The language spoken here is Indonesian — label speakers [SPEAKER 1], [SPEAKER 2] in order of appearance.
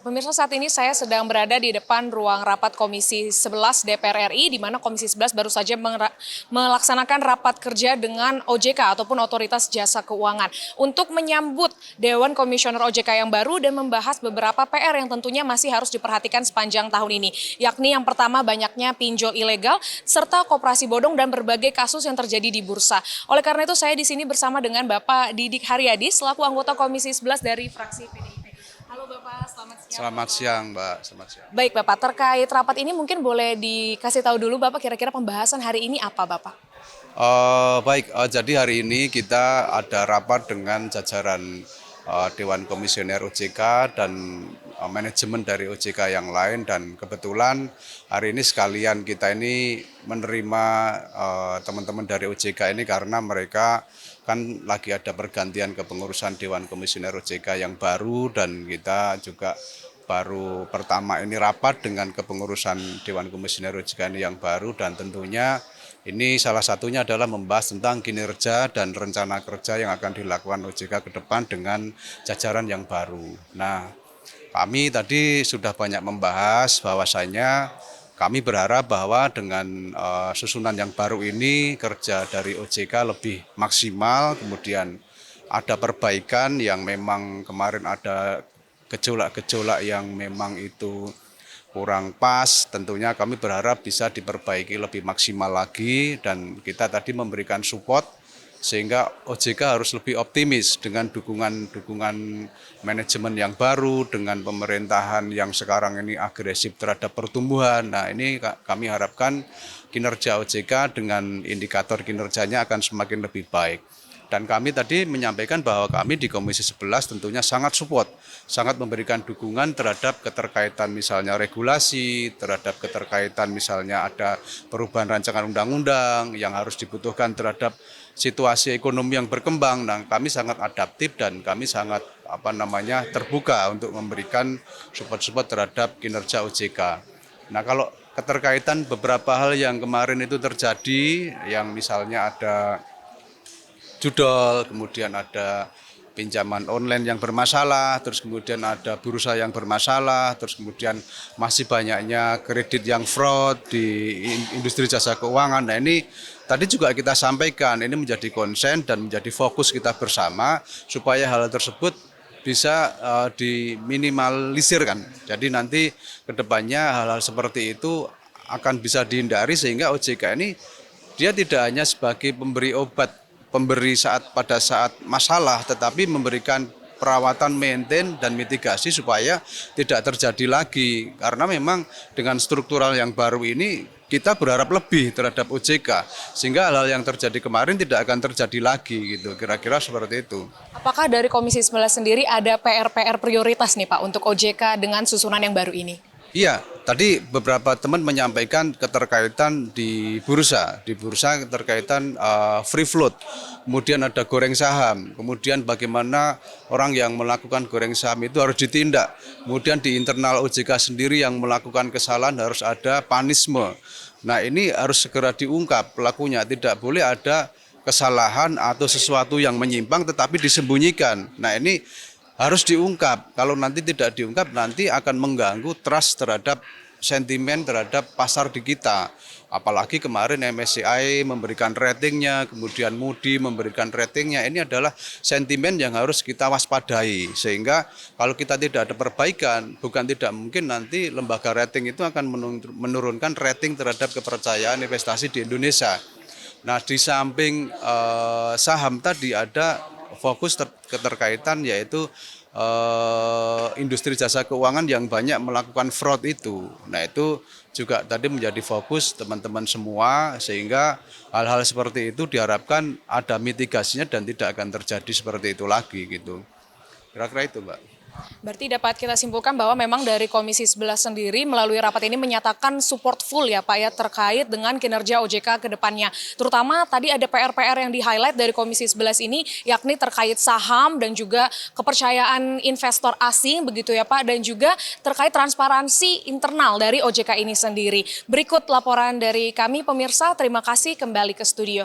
[SPEAKER 1] Pemirsa, saat ini saya sedang berada di depan ruang rapat Komisi 11 DPR RI, di mana Komisi 11 baru saja melaksanakan rapat kerja dengan OJK ataupun Otoritas Jasa Keuangan untuk menyambut Dewan Komisioner OJK yang baru dan membahas beberapa PR yang tentunya masih harus diperhatikan sepanjang tahun ini. Yakni yang pertama, banyaknya pinjol ilegal serta koperasi bodong dan berbagai kasus yang terjadi di bursa. Oleh karena itu saya di sini bersama dengan Bapak Didik Haryadi selaku anggota Komisi 11 dari fraksi PDIP. Halo Bapak, selamat siang.
[SPEAKER 2] Selamat siang Mbak, selamat siang.
[SPEAKER 1] Baik Bapak, terkait rapat ini mungkin boleh dikasih tahu dulu Bapak kira-kira pembahasan hari ini apa Bapak?
[SPEAKER 2] Jadi hari ini kita ada rapat dengan jajaran Dewan Komisioner OJK dan manajemen dari OJK yang lain, dan kebetulan hari ini sekalian kita ini menerima teman-teman dari OJK ini karena mereka kan lagi ada pergantian kepengurusan Dewan Komisioner OJK yang baru, dan kita juga baru pertama ini rapat dengan kepengurusan Dewan Komisioner OJK ini yang baru, dan tentunya ini salah satunya adalah membahas tentang kinerja dan rencana kerja yang akan dilakukan OJK ke depan dengan jajaran yang baru. Nah, kami tadi sudah banyak membahas bahwasanya kami berharap bahwa dengan susunan yang baru ini kerja dari OJK lebih maksimal, kemudian ada perbaikan yang memang kemarin ada gejolak-gejolak yang memang itu kurang pas, tentunya kami berharap bisa diperbaiki lebih maksimal lagi, dan kita tadi memberikan support sehingga OJK harus lebih optimis dengan dukungan manajemen yang baru, dengan pemerintahan yang sekarang ini agresif terhadap pertumbuhan. Nah, ini kami harapkan kinerja OJK dengan indikator kinerjanya akan semakin lebih baik. Dan kami tadi menyampaikan bahwa kami di Komisi 11 tentunya sangat support, sangat memberikan dukungan terhadap keterkaitan misalnya regulasi, terhadap keterkaitan misalnya ada perubahan rancangan undang-undang yang harus dibutuhkan terhadap situasi ekonomi yang berkembang. Nah, kami sangat adaptif dan kami sangat terbuka untuk memberikan support-support terhadap kinerja OJK. Nah, kalau keterkaitan beberapa hal yang kemarin itu terjadi, yang misalnya ada judol, kemudian ada pinjaman online yang bermasalah, terus kemudian ada bursa yang bermasalah, terus kemudian masih banyaknya kredit yang fraud di industri jasa keuangan. Nah, ini tadi juga kita sampaikan, ini menjadi konsen dan menjadi fokus kita bersama supaya hal tersebut bisa diminimalisirkan. Jadi nanti ke depannya hal-hal seperti itu akan bisa dihindari, sehingga OJK ini dia tidak hanya sebagai pemberi obat, pemberi pada saat masalah, tetapi memberikan perawatan, maintain, dan mitigasi supaya tidak terjadi lagi. Karena memang dengan struktural yang baru ini kita berharap lebih terhadap OJK, sehingga hal-hal yang terjadi kemarin tidak akan terjadi lagi gitu. Kira-kira seperti itu.
[SPEAKER 1] Apakah dari Komisi 11 sendiri ada PR-PR prioritas nih Pak untuk OJK dengan susunan yang baru ini?
[SPEAKER 2] Iya, tadi beberapa teman menyampaikan keterkaitan di bursa keterkaitan free float, kemudian ada goreng saham, kemudian bagaimana orang yang melakukan goreng saham itu harus ditindak, kemudian di internal OJK sendiri yang melakukan kesalahan harus ada panisme. Nah, ini harus segera diungkap pelakunya, tidak boleh ada kesalahan atau sesuatu yang menyimpang tetapi disembunyikan. Nah, ini harus diungkap. Kalau nanti tidak diungkap, nanti akan mengganggu trust terhadap sentimen terhadap pasar di kita. Apalagi kemarin MSCI memberikan ratingnya, kemudian Moody memberikan ratingnya. Ini adalah sentimen yang harus kita waspadai. Sehingga kalau kita tidak ada perbaikan, bukan tidak mungkin nanti lembaga rating itu akan menurunkan rating terhadap kepercayaan investasi di Indonesia. Nah, di samping saham tadi ada fokus keterkaitan yaitu industri jasa keuangan yang banyak melakukan fraud itu. Nah, itu juga tadi menjadi fokus teman-teman semua, sehingga hal-hal seperti itu diharapkan ada mitigasinya dan tidak akan terjadi seperti itu lagi gitu. Kira-kira itu, Mbak.
[SPEAKER 1] Berarti dapat kita simpulkan bahwa memang dari Komisi 11 sendiri melalui rapat ini menyatakan support full ya Pak ya terkait dengan kinerja OJK ke depannya. Terutama tadi ada PR-PR yang di-highlight dari Komisi 11 ini, yakni terkait saham dan juga kepercayaan investor asing begitu ya Pak, dan juga terkait transparansi internal dari OJK ini sendiri. Berikut laporan dari kami pemirsa, terima kasih, kembali ke studio.